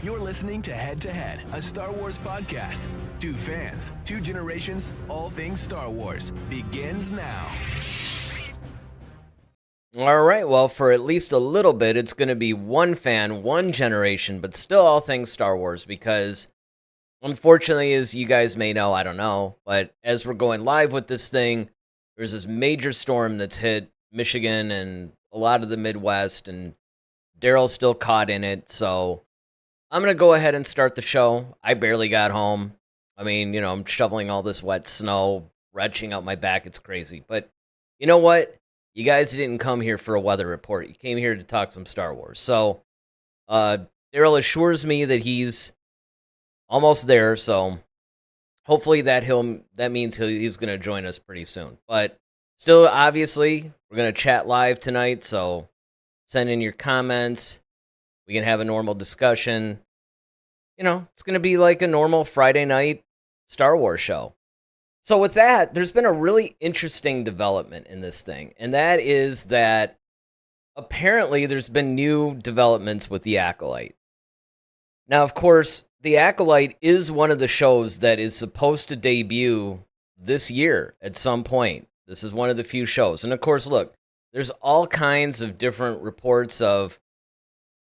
You're listening to Head to Head, a Star Wars podcast. Two fans, two generations, all things Star Wars begins now. All right, well, for at least a little bit, it's going to be one fan, one generation, but still all things Star Wars because, unfortunately, as you guys may know, I don't know, but as we're going live with this thing, there's this major storm that's hit Michigan and a lot of the Midwest, and Daryl's still caught in it, so I'm going to go ahead and start the show. I barely got home. I mean, I'm shoveling all this wet snow, retching out my back. It's crazy. But you know what? You guys didn't come here for a weather report. You came here to talk some Star Wars. So Daryl assures me that he's almost there, so hopefully that means he's going to join us pretty soon. But still, obviously, we're going to chat live tonight, so send in your comments. We can have a normal discussion. It's going to be like a normal Friday night Star Wars show. So with that, there's been a really interesting development in this thing, and that is that apparently there's been new developments with the Acolyte. Now, of course, the Acolyte is one of the shows that is supposed to debut this year at some point. This is one of the few shows. And of course, look, there's all kinds of different reports of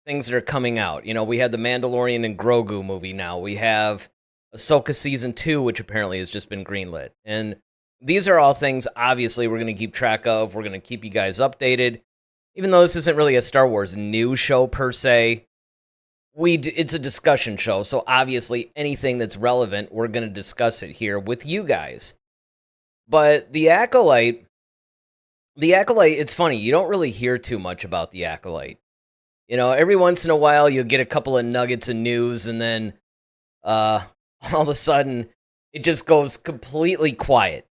things that are coming out. We had the Mandalorian and Grogu movie now. We have Ahsoka Season 2, which apparently has just been greenlit. And these are all things, obviously, we're going to keep track of. We're going to keep you guys updated. Even though this isn't really a Star Wars news show per se, it's a discussion show. So obviously, anything that's relevant, we're going to discuss it here with you guys. But the Acolyte, it's funny. You don't really hear too much about the Acolyte. Every once in a while, you'll get a couple of nuggets of news, and then all of a sudden, it just goes completely quiet,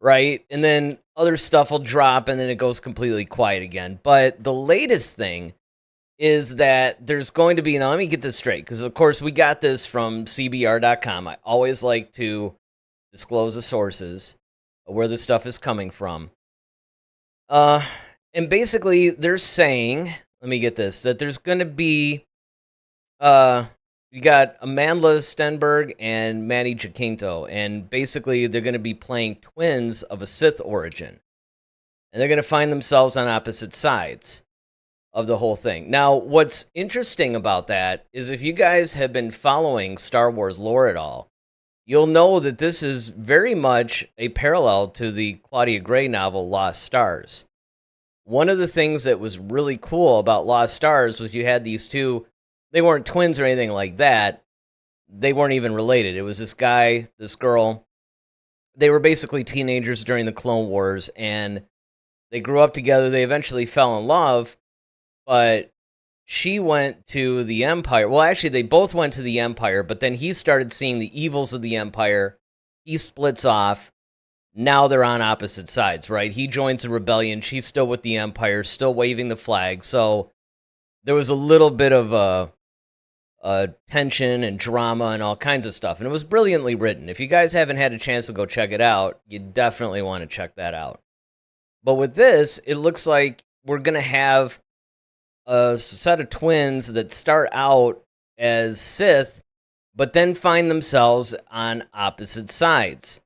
right? And then other stuff will drop, and then it goes completely quiet again. But the latest thing is that there's going to be, now let me get this straight, because of course, we got this from CBR.com. I always like to disclose the sources of where this stuff is coming from. And basically, they're saying, let me get this, that there's going to be, you got Amanda Stenberg and Manny Jacinto, and basically they're going to be playing twins of a Sith origin. And they're going to find themselves on opposite sides of the whole thing. Now, what's interesting about that is if you guys have been following Star Wars lore at all, you'll know that this is very much a parallel to the Claudia Gray novel Lost Stars. One of the things that was really cool about Lost Stars was you had these two, they weren't twins or anything like that. They weren't even related. It was this guy, this girl. They were basically teenagers during the Clone Wars, and they grew up together. They eventually fell in love, but she went to the Empire. Well, actually, they both went to the Empire, but then he started seeing the evils of the Empire. He splits off. Now they're on opposite sides, right? He joins the rebellion. She's still with the Empire, still waving the flag. So there was a little bit of a tension and drama and all kinds of stuff. And it was brilliantly written. If you guys haven't had a chance to go check it out, you definitely want to check that out. But with this, it looks like we're going to have a set of twins that start out as Sith, but then find themselves on opposite sides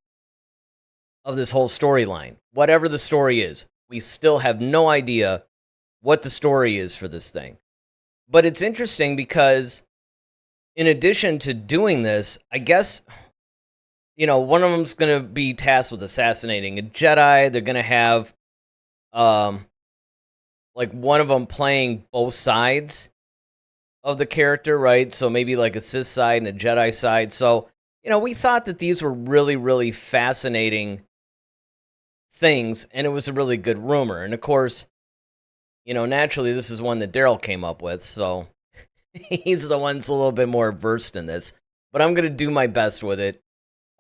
of this whole storyline. Whatever the story is, we still have no idea what the story is for this thing. But it's interesting because in addition to doing this, I guess, one of them's going to be tasked with assassinating a Jedi. They're going to have, one of them playing both sides of the character, right? So maybe like a Sith side and a Jedi side. So, we thought that these were really, really fascinating things, and it was a really good rumor. And of course, naturally, this is one that Daryl came up with, so he's the one that's a little bit more versed in this. But I'm going to do my best with it.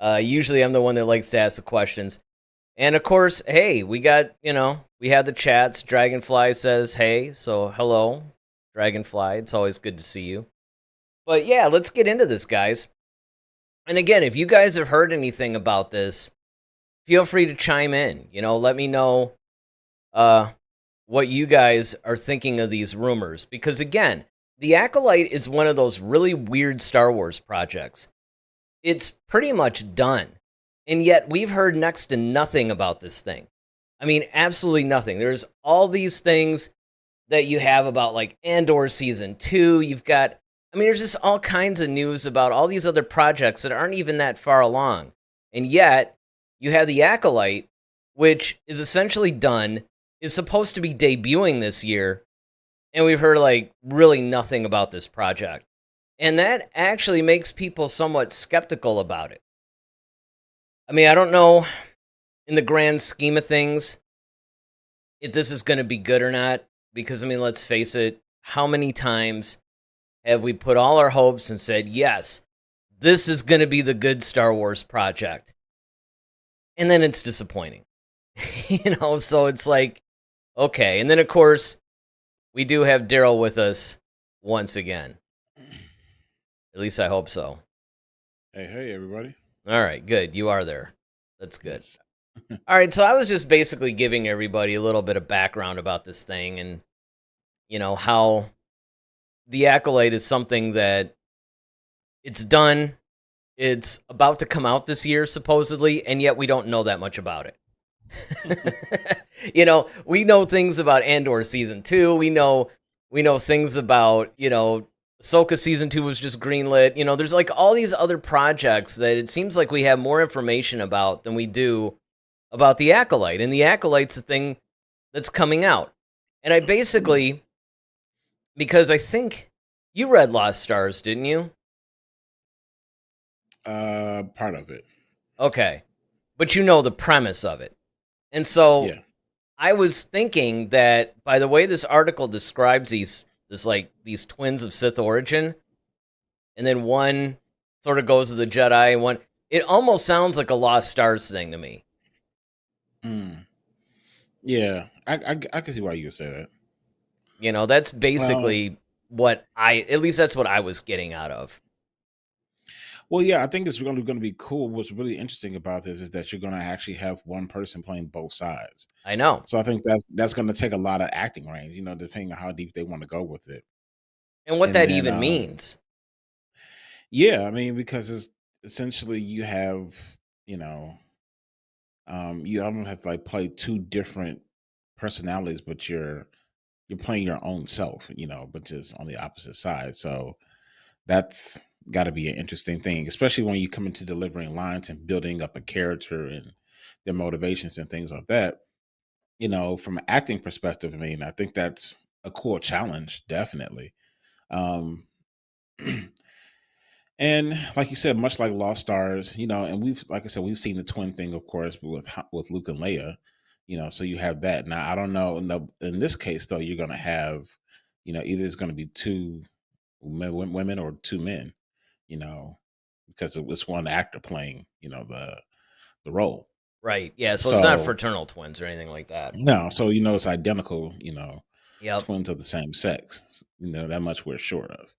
Usually, I'm the one that likes to ask the questions. And of course, hey, we got, we had the chats. Dragonfly says, hey, so hello, Dragonfly. It's always good to see you. But yeah, let's get into this, guys. And again, if you guys have heard anything about this, feel free to chime in. Let me know what you guys are thinking of these rumors. Because again, The Acolyte is one of those really weird Star Wars projects. It's pretty much done. And yet we've heard next to nothing about this thing. I mean, absolutely nothing. There's all these things that you have about like Andor season 2. You've got, I mean, there's just all kinds of news about all these other projects that aren't even that far along. And yet you have the Acolyte, which is essentially done, is supposed to be debuting this year. And we've heard like really nothing about this project. And that actually makes people somewhat skeptical about it. I mean, I don't know in the grand scheme of things if this is going to be good or not. Because, I mean, let's face it, how many times have we put all our hopes and said, yes, this is going to be the good Star Wars project? And then it's disappointing. So it's like, okay. And then, of course, we do have Daryl with us once again. At least I hope so. Hey, everybody. All right, good. You are there. That's good. Yes. All right, so I was just basically giving everybody a little bit of background about this thing and, how the Acolyte is something that it's done. It's about to come out this year, supposedly, and yet we don't know that much about it. We know things about Andor season 2. We know things about, Ahsoka season 2 was just greenlit. There's like all these other projects that it seems like we have more information about than we do about the Acolyte. And the Acolyte's the thing that's coming out. And I basically, because I think you read Lost Stars, didn't you? Part of it. Okay. But you know the premise of it. And so Yeah. I was thinking that by the way this article describes these twins of Sith origin, and then one sort of goes to the Jedi, and one, it almost sounds like a Lost Stars thing to me. Yeah, I can see why you would say that. That's basically at least that's what I was getting out of. Well, yeah, I think it's going to be cool. What's really interesting about this is that you're going to actually have one person playing both sides. I know. So I think that's going to take a lot of acting range, depending on how deep they want to go with it. And what that even means. Yeah, I mean, because it's essentially you have, you almost have to like play two different personalities, but you're playing your own self, but just on the opposite side. So that's got to be an interesting thing, especially when you come into delivering lines and building up a character and their motivations and things like that. From an acting perspective, I mean, I think that's a cool challenge, definitely. Um, and like you said, much like Lost Stars, and like I said, we've seen the twin thing, of course, with Luke and Leia. So you have that. Now, I don't know. In this case, though, you're going to have, either it's going to be two women or two men, because it was one actor playing, the role. Right. Yeah. So it's not fraternal twins or anything like that. No. So, it's identical, Yep. twins of the same sex. That much we're short of.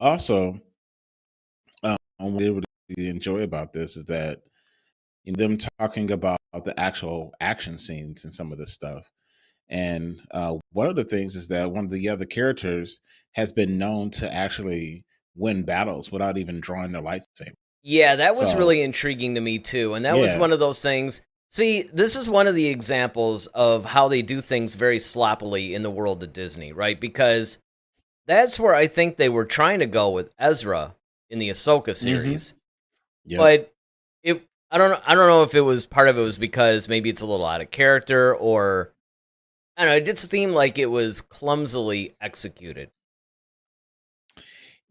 Also, what I really enjoy about this is that them talking about the actual action scenes and some of this stuff. And one of the things is that one of the other characters has been known to actually win battles without even drawing their lightsaber. Yeah, that was really intriguing to me too. And that was one of those things. See, this is one of the examples of how they do things very sloppily in the world of Disney, right? Because that's where I think they were trying to go with Ezra in the Ahsoka series. Yep. But I don't know if it was part of it was because maybe it's a little out of character, or I don't know, it just seemed like it was clumsily executed.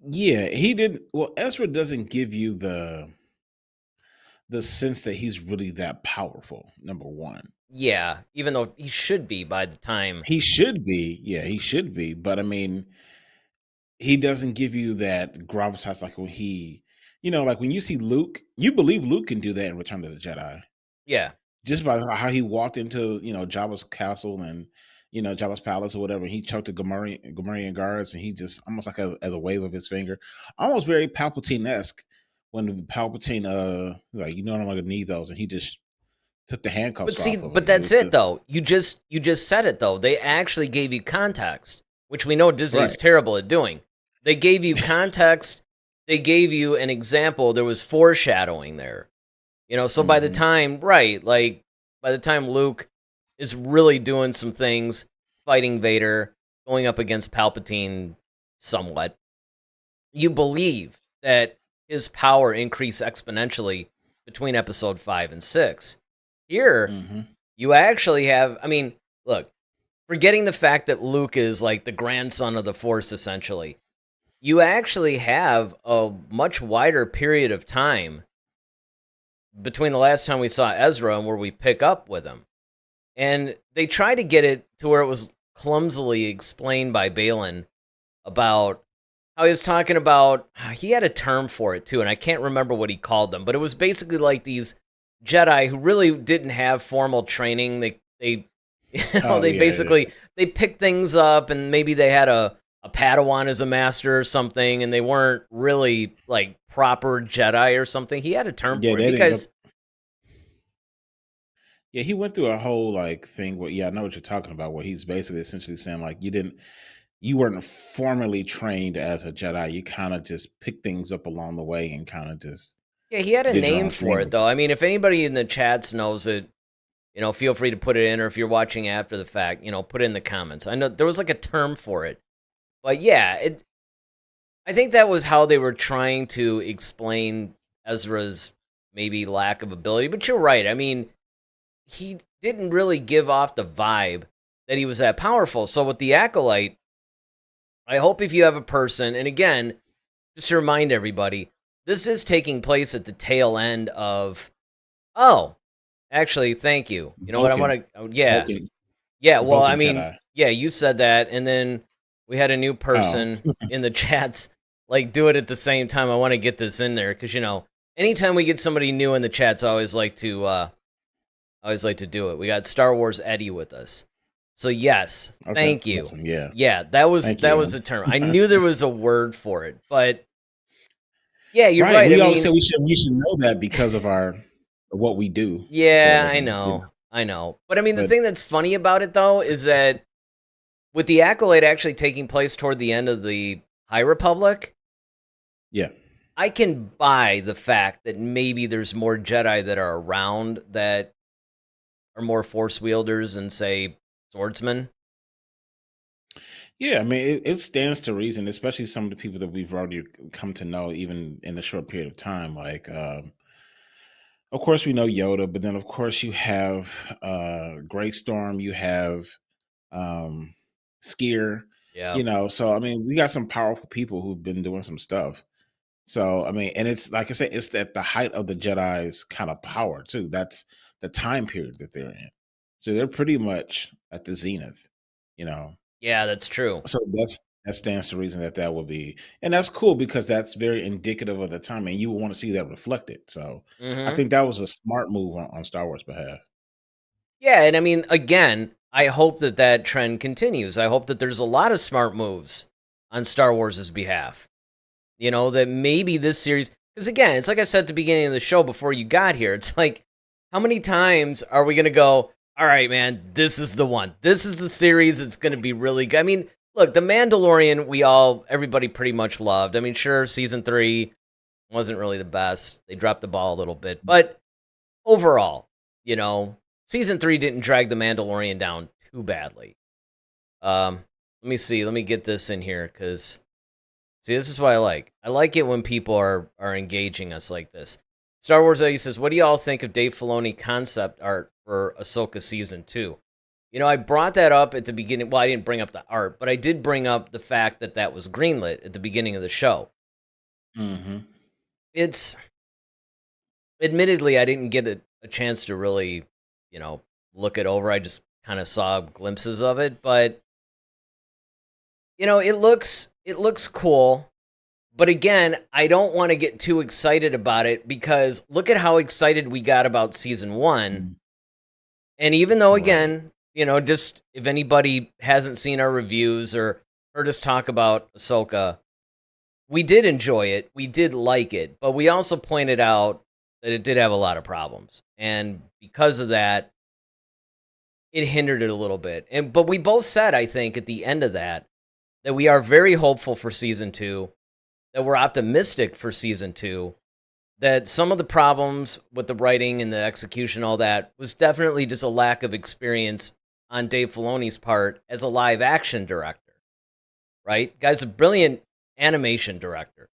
Yeah, he did. Well, Ezra doesn't give you the sense that he's really that powerful, number one. Yeah, even though he should be by the time. He should be. Yeah, he should be. But I mean, he doesn't give you that gravitas like when he, like when you see Luke, you believe Luke can do that in Return of the Jedi. Yeah. Just by how he walked into, Jabba's castle and, Jabba's palace or whatever. He choked the Gamorrean guards, and he just almost like as a wave of his finger, almost very Palpatine-esque when Palpatine, like, I'm not going to need those. And he just took the handcuffs off of him. But that's it though. You just said it though. They actually gave you context. which we know Disney's Right. terrible at doing. They gave you context, they gave you an example, there was foreshadowing there. So by the Hmm. time, right, like by the time Luke is really doing some things, fighting Vader, going up against Palpatine somewhat, you believe that his power increased exponentially between episode 5 and 6. Here, Hmm. you actually have, I mean, look, forgetting the fact that Luke is like the grandson of the Force, essentially, you actually have a much wider period of time between the last time we saw Ezra and where we pick up with him. And they tried to get it to where it was clumsily explained by Balin about how he was talking about, he had a term for it too, and I can't remember what he called them, but it was basically like these Jedi who really didn't have formal training. They Oh they yeah, yeah. basically they picked things up, and maybe they had a Padawan as a master or something, and they weren't really like proper Jedi or something. He had a term Yeah, for it they didn't go. because Yeah, he went through a whole like thing where, yeah, I know what you're talking about, where he's basically essentially saying like you weren't formally trained as a Jedi. You kind of just picked things up along the way and kind of just yeah, he had a did your name own for it thing. though. I mean, if anybody in the chats knows it, feel free to put it in, or if you're watching after the fact, put it in the comments. I know there was like a term for it, but yeah, I think that was how they were trying to explain Ezra's maybe lack of ability. But you're right. I mean, he didn't really give off the vibe that he was that powerful. So with the Acolyte, I hope if you have a person, and again, just to remind everybody, this is taking place at the tail end of. Oh, actually, thank you. You know what? I Vulcan, want to. Yeah, Vulcan, yeah. Well, I Vulcan mean, Jedi. yeah, you said that, and then we had a new Oh, person in the chats like do it at the same time. I want to get this in there because anytime we get somebody new in the chats, I always like to do it. We got Star Wars Eddie with us. So yes, okay, thank you. awesome. Yeah, Yeah, that was thank you. the term. I knew there was a word for it, but yeah, you're Right, right. I we always say mean, we should know that because of our what we do for a yeah, I living. know. I know. But I mean, the But thing that's funny about it though is that with the Acolyte actually taking place toward the end of the High Republic, yeah, I can buy the fact that maybe there's more Jedi that are around that are more Force wielders and say swordsmen. yeah. I mean, it stands to reason, especially some of the people that we've already come to know, even in a short period of time. Like, of course, we know Yoda, but then of course you have Great Storm, you have um, Skier. Yeah. So I mean, we got some powerful people who've been doing some stuff. So I mean, and it's like I said, it's at the height of the Jedi's kind of power too. That's the time period that they're in. So they're pretty much at the zenith, you know. Yeah, that's true. So that stands to reason that that will be, and that's cool because that's very indicative of the time, and you will want to see that reflected. So I Mhm. think that was a smart move on Star Wars' behalf. Yeah, and I mean, again, I hope that that trend continues. I hope that there's a lot of smart moves on Star Wars' behalf. That maybe this series, because again, it's like I said at the beginning of the show before you got here, it's like, how many times are we going to go, all right, man, this is the one. This is the series. It's going to be really good. I mean, look, The Mandalorian, everybody pretty much loved. I mean, sure, season 3 wasn't really the best. They dropped the ball a little bit. But overall, you know, season 3 didn't drag The Mandalorian down too badly. Let me see. Let me get this in here because see, this is what I like. I like it when people are engaging us like this. Star Wars Eddie says, "What do y'all think of Dave Filoni concept art for Ahsoka season 2?" I brought that up at the beginning. Well, I didn't bring up the art, but I did bring up the fact that that was greenlit at the beginning of the show. Hmm. It's admittedly I didn't get a chance to really, look it over. I just kind of saw glimpses of it, but it looks cool. But again, I don't want to get too excited about it because look at how excited we got about season 1. And even though, Right. again, just if anybody hasn't seen our reviews or heard us talk about Ahsoka, we did enjoy it. We did like it. But we also pointed out that it did have a lot of problems. And because of that, it hindered it a little bit. But we both said, I think, at the end of that, that we are very hopeful for season 2, that we're optimistic for season 2, that some of the problems with the writing and the execution, all that, was definitely just a lack of experience on Dave Filoni's part as a live action director, right? Guy's a brilliant animation director,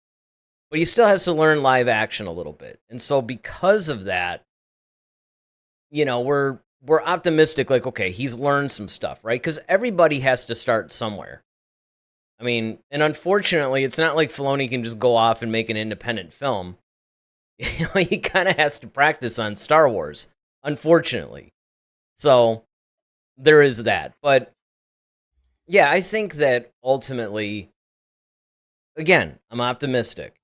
but he still has to learn live action a little bit. And so because of that, we're optimistic, like, okay, he's learned some stuff, right? Because everybody has to start somewhere. I mean, and unfortunately, it's not like Filoni can just go off and make an independent film. He kind of has to practice on Star Wars, unfortunately. So there is that. But yeah, I think that ultimately, again, I'm optimistic.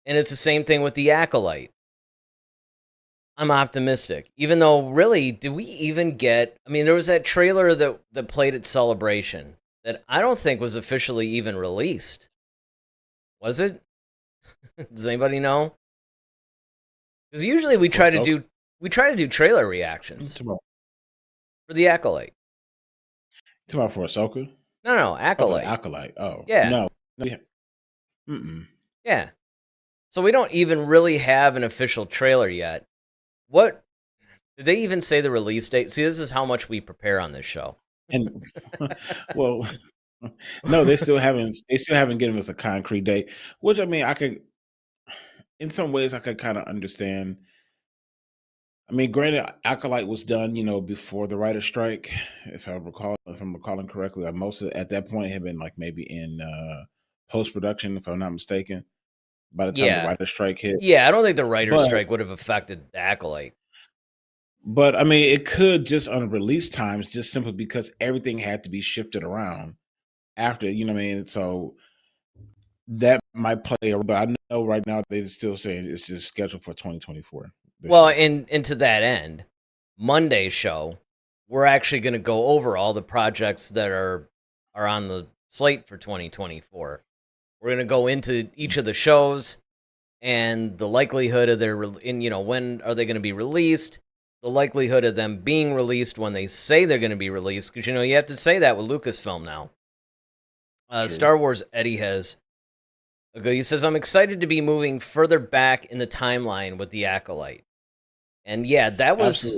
And it's the same thing with the Acolyte. I'm optimistic. Even though, really, do we even get... I mean, there was that trailer that played at Celebration that I don't think was officially even released. Was it? Does anybody know? Because usually we try to do trailer reactions for the Acolyte. You talking about for Ahsoka? No, Acolyte. Oh, Acolyte. Oh, yeah. No. Yeah. So we don't even really have an official trailer yet. What did they even say the release date? See, this is how much we prepare on this show. And well, no, they still haven't given us a concrete date. Which, I mean, I could, in some ways, I could kind of understand. I mean, granted, Acolyte was done, before the writer's strike, if I'm recalling correctly. Like most of at that point had been like maybe in post production, if I'm not mistaken. By the time the writer's strike hit. Yeah, I don't think the writer's strike would have affected the Acolyte. But I mean, it could just on release times, just simply because everything had to be shifted around after, you know what I mean? So that might play a role, but I know right now they're still saying it's just scheduled for 2024. Well, and to that end, Monday's show, we're actually going to go over all the projects that are on the slate for 2024. We're going to go into each of the shows and the likelihood of their, when are they going to be released, the likelihood of them being released when they say they're going to be released, because, you have to say that with Lucasfilm now. Star Wars Eddie he says, I'm excited to be moving further back in the timeline with the Acolyte. And yeah, that's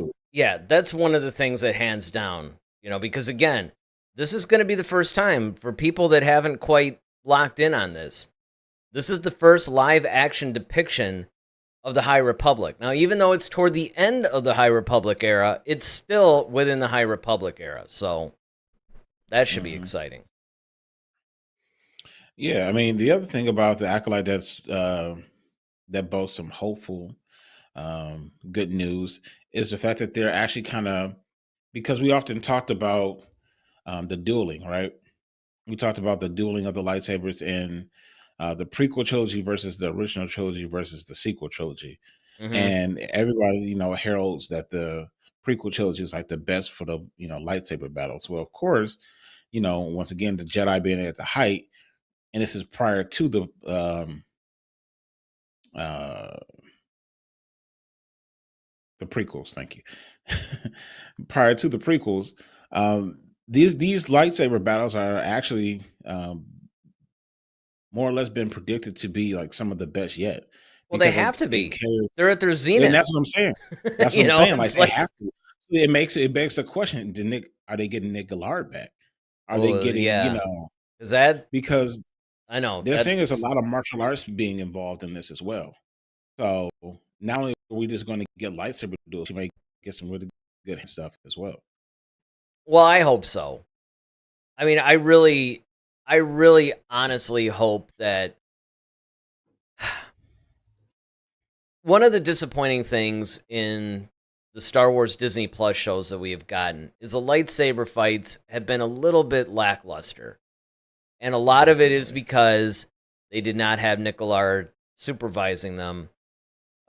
one of the things that hands down, because again, this is going to be the first time for people that haven't quite locked in on this. This is the first live action depiction of the High Republic. Now, even though it's toward the end of the High Republic era, it's still within the High Republic era. So that should be exciting. Yeah, I mean, the other thing about the Acolyte that boasts some hopeful, good news is the fact that they're actually kind of, because we often talked about the dueling, right? We talked about the dueling of the lightsabers in the prequel trilogy versus the original trilogy versus the sequel trilogy. Mm-hmm. And everybody, heralds that the prequel trilogy is like the best for the, lightsaber battles. Well, of course, once again, the Jedi being at the height, and this is prior to the prequels. Thank you. Prior to the prequels, these lightsaber battles are actually more or less been predicted to be like some of the best yet. Well, they have to be. They're at their zenith. And that's what I'm saying. That's what I'm saying. Like they have to. It begs the question: are they getting Nick Gillard back? Are they getting Is that because I know they're saying there's a lot of martial arts being involved in this as well. So not only are we just going to get lightsaber duels, you might get some really good stuff as well. Well, I hope so. I mean, I really honestly hope that one of the disappointing things in the Star Wars Disney Plus shows that we have gotten is the lightsaber fights have been a little bit lackluster. And a lot of it is because they did not have Nick Gillard supervising them.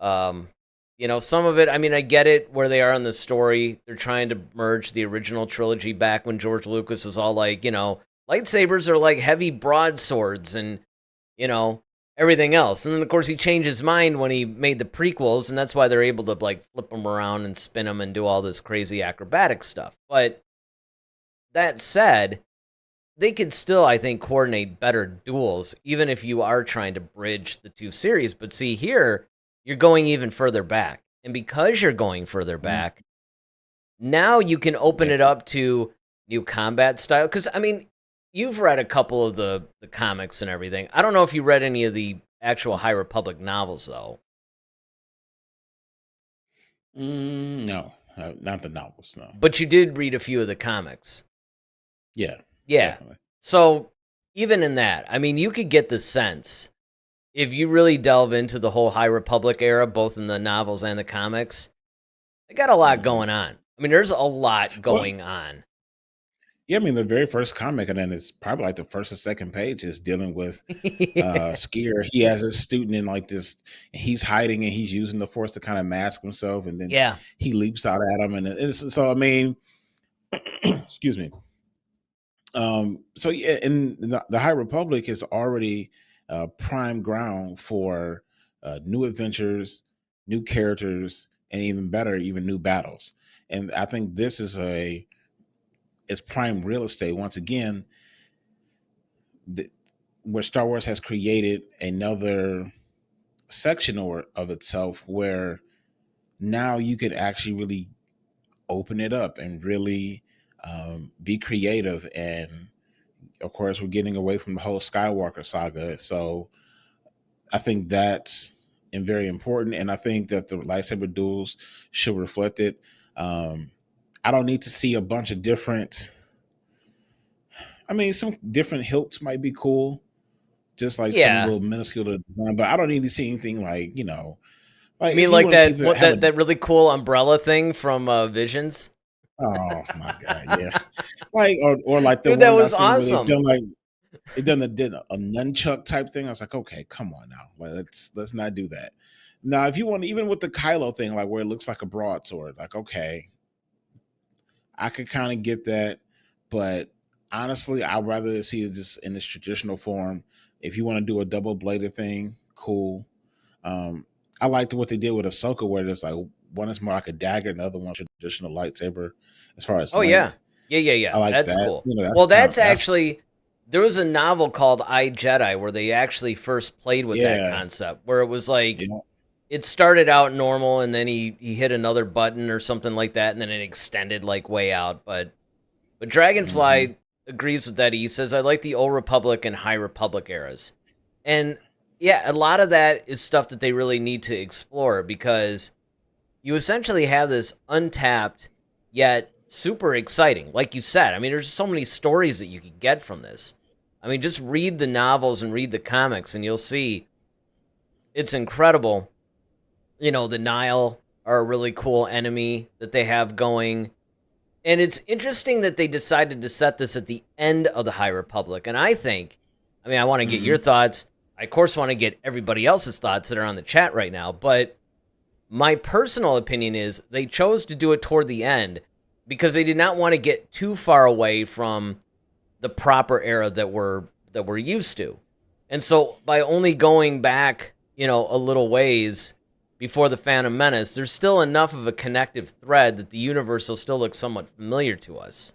Some of it, I mean, I get it where they are in the story. They're trying to merge the original trilogy back when George Lucas was all like, lightsabers are like heavy broadswords and, everything else. And then, of course, he changed his mind when he made the prequels, and that's why they're able to, like, flip them around and spin them and do all this crazy acrobatic stuff. But that said, they could still, I think, coordinate better duels, even if you are trying to bridge the two series. But see, here, you're going even further back. And because you're going further Mhm. back, now you can open Yeah. it up to new combat style. Because, I mean, you've read a couple of the comics and everything. I don't know if you read any of the actual High Republic novels, though. No, not the novels. No. But you did read a few of the comics. Yeah, Yeah. definitely. So, even in that, I mean, you could get the sense if you really delve into the whole High Republic era, both in the novels and the comics, they got a lot Hmm. going on. I mean, there's a lot Well, going on. yeah, I mean, the very first comic, and then it's probably like the first or second page is dealing with Skier. He has a student in like this, and he's hiding and he's using the Force to kind of mask himself, and then Yeah. he leaps out at him, and so I mean, excuse me. So yeah, and the High Republic is already prime ground for new adventures, new characters, and even better, even new battles. And I think this is prime real estate once again, the, where Star Wars has created another section or of itself where now you could actually really open it up and really be creative. And of course, we're getting away from the whole Skywalker saga. So I think that's very important. And I think that the lightsaber duels should reflect it. Um, I don't need to see a bunch of different, I mean, some different hilts might be cool, just like some Yeah. little minuscule design, but I don't need to see anything like, I like if mean, you like want to keep that it, have a, that really cool umbrella thing from Visions. oh my God, yeah. Like, or like the Dude, that one I was seen where they've awesome. done like, did a nunchuck type thing. I was like, okay, come on now. Like, let's not do that. Now, if you want, even with the Kylo thing, like where it looks like a broadsword, like okay, I could kind of get that, but honestly, I'd rather see it just in its traditional form. If you want to do a double bladed thing, cool. Um, I liked what they did with Ahsoka, where there's like one is more like a dagger, and the other one's traditional lightsaber as far as Oh yeah. length. Yeah, yeah, yeah. I like That's that. cool. That's Well, kind of that's actually there was a novel called I Jedi where they actually first played with that yeah, concept where it was like yeah. it started out normal and then he hit another button or something like that and then it extended like way out. But Hmm. Dragonfly agrees with that. He says I like the old Republic and High Republic eras. And yeah, a lot of that is stuff that they really need to explore because you essentially have this untapped yet super exciting. Like you said, I mean, there's so many stories that you could get from this. I mean, just read the novels and read the comics, and you'll see it's incredible. You know, the Nile are a really cool enemy that they have going. And it's interesting that they decided to set this at the end of the High Republic. And I mean, I want to get your Hmm. thoughts. I, of course, want to get everybody else's thoughts that are on the chat right now. But my personal opinion is they chose to do it toward the end because they did not want to get too far away from the proper era that we're used to. And so by only going back, you know, a little ways before the Phantom Menace, there's still enough of a connective thread that the universe will still look somewhat familiar to us.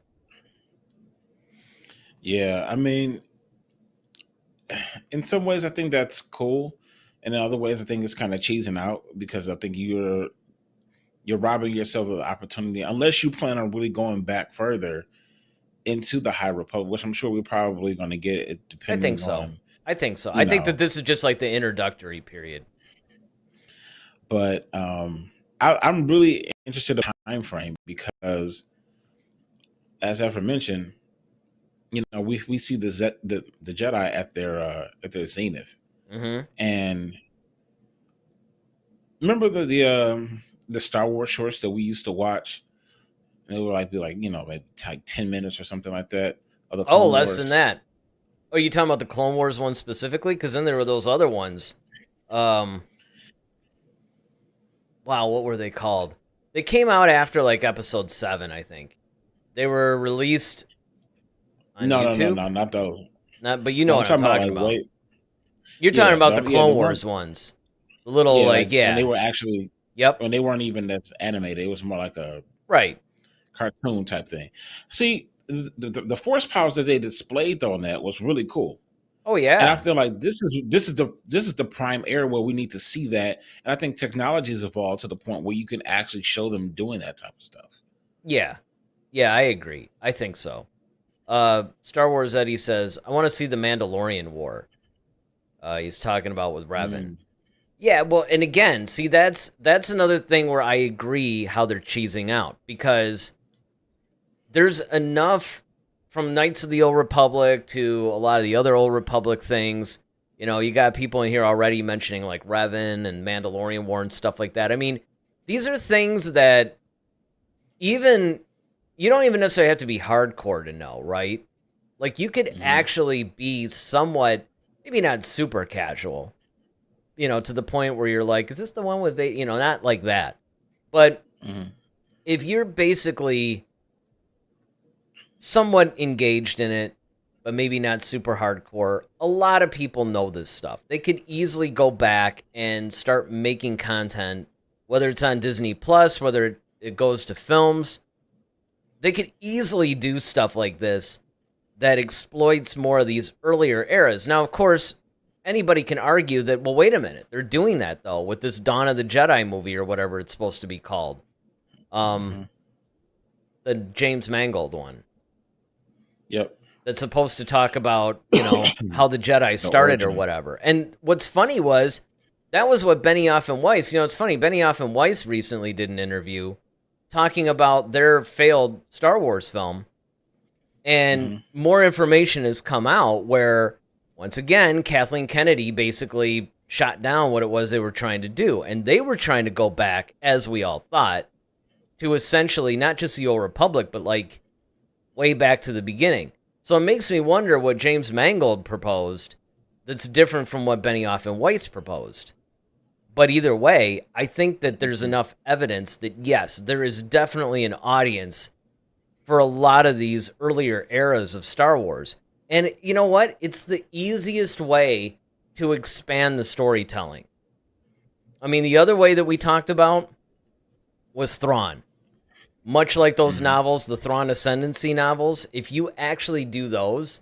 Yeah, I mean, in some ways, I think that's cool, and in other ways, I think it's kind of cheesing out because I think you're robbing yourself of the opportunity unless you plan on really going back further into the High Republic, which I'm sure we're probably going to get, it I think depending so. on I think so. you I think know. that this is just like the introductory period. But I'm really interested in the time frame because, as ever mentioned, we see the Jedi at their zenith, Mhm. and remember the Star Wars shorts that we used to watch, and they would like be like like 10 minutes or something like that of the Oh, Clone less than Wars. that. Oh, you talking about the Clone Wars one specifically? Because then there were those other ones. Um, wow, what were they called? They came out after like episode 7, I think. They were released on No, no, no, YouTube. no, not those. Not, but you know No, I'm what I'm talking about talking like about. wait, You're talking yeah, about the yeah, the Clone one, Wars ones. The little yeah, like like when they yeah. were actually Yep. when they weren't even that's animated, it was more like a Right. cartoon type thing. See, the force powers that they displayed on that was really cool. Oh And I yeah. feel like this is the prime era where we need to see that. And I think technology has evolved to the point where you can actually show them doing that type of stuff. Yeah. Yeah, I agree. I think so. Star Wars Eddie says, I want to see the Mandalorian War. He's talking about with Revan. Mm, Yeah, well, and again, see that's another thing where I agree how they're cheesing out, because there's enough from Knights of the Old Republic to a lot of the other Old Republic things. You know, you got people in here already mentioning like Revan and Mandalorian War and stuff like that. I mean, these are things that even you don't even necessarily have to be hardcore to know, right? Like you could mhm, actually be somewhat, maybe not super casual, to the point where you're like, is this the one with, not like that. But mhm. if you're basically somewhat engaged in it, but maybe not super hardcore, a lot of people know this stuff. They could easily go back and start making content, whether it's on Disney Plus, whether it goes to films. They could easily do stuff like this that exploits more of these earlier eras. Now, of course, anybody can argue that, well, wait a minute, they're doing that though with this Dawn of the Jedi movie or whatever it's supposed to be called, um, Mhm. the James Mangold one Yep. that's supposed to talk about how the Jedi The started or origin. whatever. And what's funny was that was what Benioff and Weiss. It's funny. Benioff and Weiss recently did an interview talking about their failed Star Wars film. And Mhm. more information has come out where, once again, Kathleen Kennedy basically shot down what it was they were trying to do. And they were trying to go back, as we all thought, to essentially not just the Old Republic, but like way back to the beginning. So it makes me wonder what James Mangold proposed that's different from what Benioff and Weiss proposed. But either way, I think that there's Mhm. enough evidence that, yes, there is definitely an audience for a lot of these earlier eras of Star Wars. And you know what? It's the easiest way to expand the storytelling. I mean, the other way that we talked about was Thrawn. Much like those Mhm. novels, the Thrawn Ascendancy novels, if you actually do those,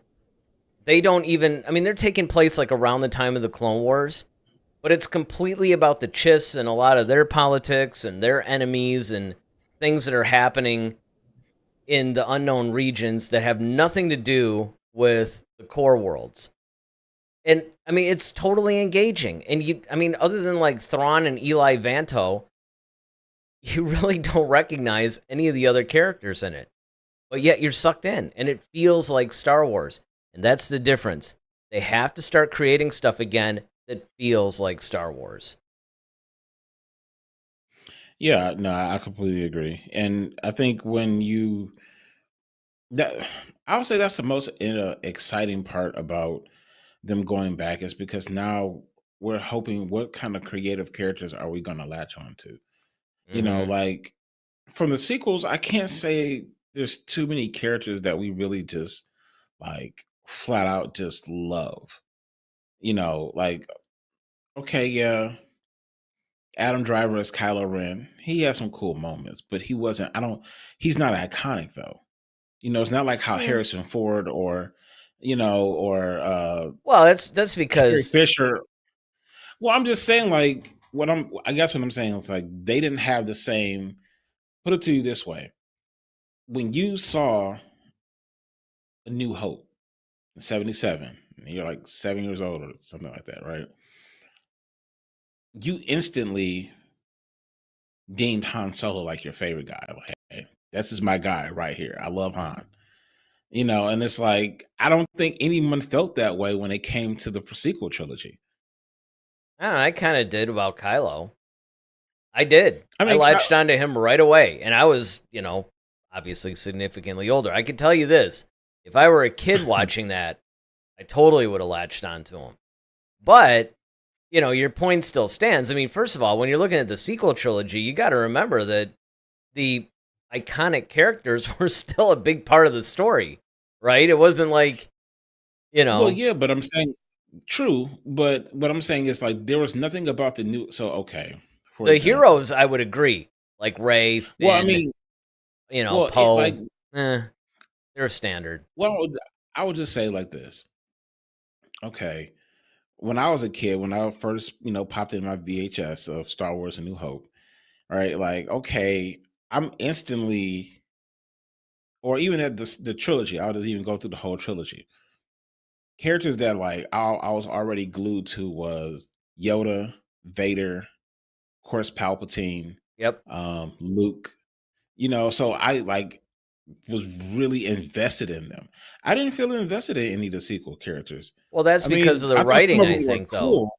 they don't even, I mean, they're taking place like around the time of the Clone Wars, but it's completely about the Chiss and a lot of their politics and their enemies and things that are happening in the unknown regions that have nothing to do with the core worlds. And I mean, it's totally engaging. And I mean, other than like Thrawn and Eli Vanto, you really don't recognize any of the other characters in it. But yet you're sucked in and it feels like Star Wars. And that's the difference. They have to start creating stuff again that feels like Star Wars. Yeah, no, I completely agree. And I think when you that I would say that's the most exciting part about them going back is because now we're hoping what kind of creative characters are we going to latch on to? Hmm. Like from the sequels, I can't say there's too many characters that we really just like flat out just love. Like okay, yeah, Adam Driver as Kylo Ren, he has some cool moments, but he wasn't. I don't. He's not iconic though. It's not like how Yeah. Harrison Ford or Well, that's Carrie because Fisher. Well, I'm just saying, like, I guess what I'm saying is like they didn't have the same. Put it to you this way: when you saw A New Hope in '77, and you're like 7 years old or something like that, right? You instantly deemed Han Solo like your favorite guy. Like, hey, this is my guy right here. I love Han. And it's like I don't think anyone felt that way when it came to the sequel trilogy. I don't know, I kind of did about Kylo. I did. I I mean, latched onto him right away. And I was, obviously significantly older. I can tell you this. If I were a kid watching that, I totally would have latched onto him. But, your point still stands. I mean, first of all, when you're looking at the sequel trilogy, you got to remember that the iconic characters were still a big part of the story, right? It wasn't like, you well, know, yeah, but I'm saying true, but what I'm saying is like there was nothing about the new. So okay, for the example, heroes, I would agree. Like Ray, well, I Finn, mean, well, it like Poe. Eh. They're standard. Well, I would just say like this. Okay, when I was a kid, when I first, popped in my VHS of Star Wars: A New Hope, right? Like, okay, I'm instantly, or even at the trilogy, I'll just even go through the whole trilogy. Characters that like I was already glued to was Yoda, Vader, of course, Palpatine, Yep. Luke. So I like was really invested in them. I didn't feel invested in any of the sequel characters. Well, that's I because mean, of the I thought some writing, of I them were think, though. cool.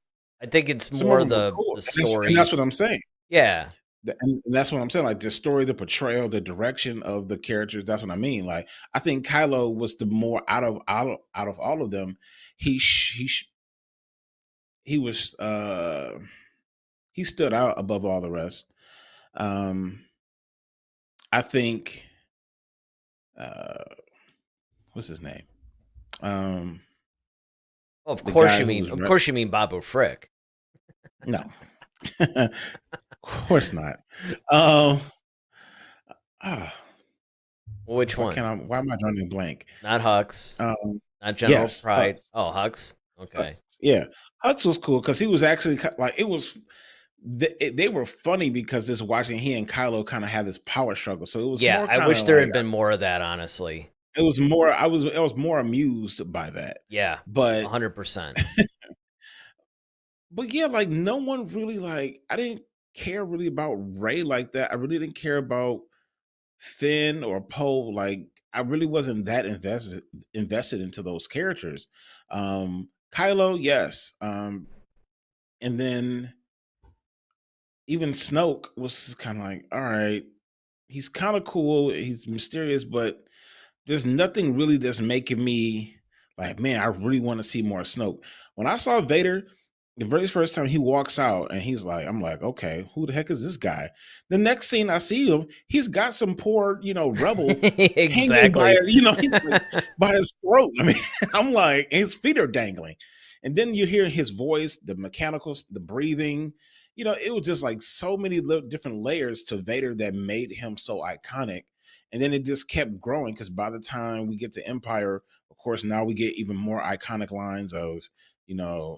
I think it's Some of more them were the cool, and that's story. what I'm saying. Yeah. And that's what I'm saying. Like the story, the portrayal, the direction of the characters. That's what I mean. Like I think Kylo was the more out of all of them. He was he stood out above all the rest. Um, I think uh, what's his name? Um, Well, of the course guy you who mean. was Of course you mean Babu Frick. no, of course not. Um, ah, Which one? why am I drawing a blank? Not Hux. Um, Not General yes, Pride. Hux. Oh, Hux. Okay. Hux. Yeah, Hux was cool because he was actually like it was. They were funny because just watching he and Kylo kind of had this power struggle. So it was Yeah, more I kind wish of there like had been more of that, honestly. it was more. I was more amused by that. Yeah, But 100%. but yeah, like no one really like. I didn't care really about Ray like that. I really didn't care about Finn or Poe. Like I really wasn't that invested into those characters. Kylo, yes. And then even Snoke was kind of like, all right, he's kind of cool. He's mysterious, but there's nothing really that's making me like, man, I really want to see more Snoke. When I saw Vader, the very first time he walks out and he's like, I'm like, okay, who the heck is this guy? The next scene I see him, he's got some poor, rebel hanging by, Exactly. he's like by his throat. I mean, I'm like, his feet are dangling. And then you hear his voice, the mechanicals, the breathing. It was just like so many different layers to Vader that made him so iconic. And then it just kept growing because by the time we get to Empire, of course, now we get even more iconic lines of,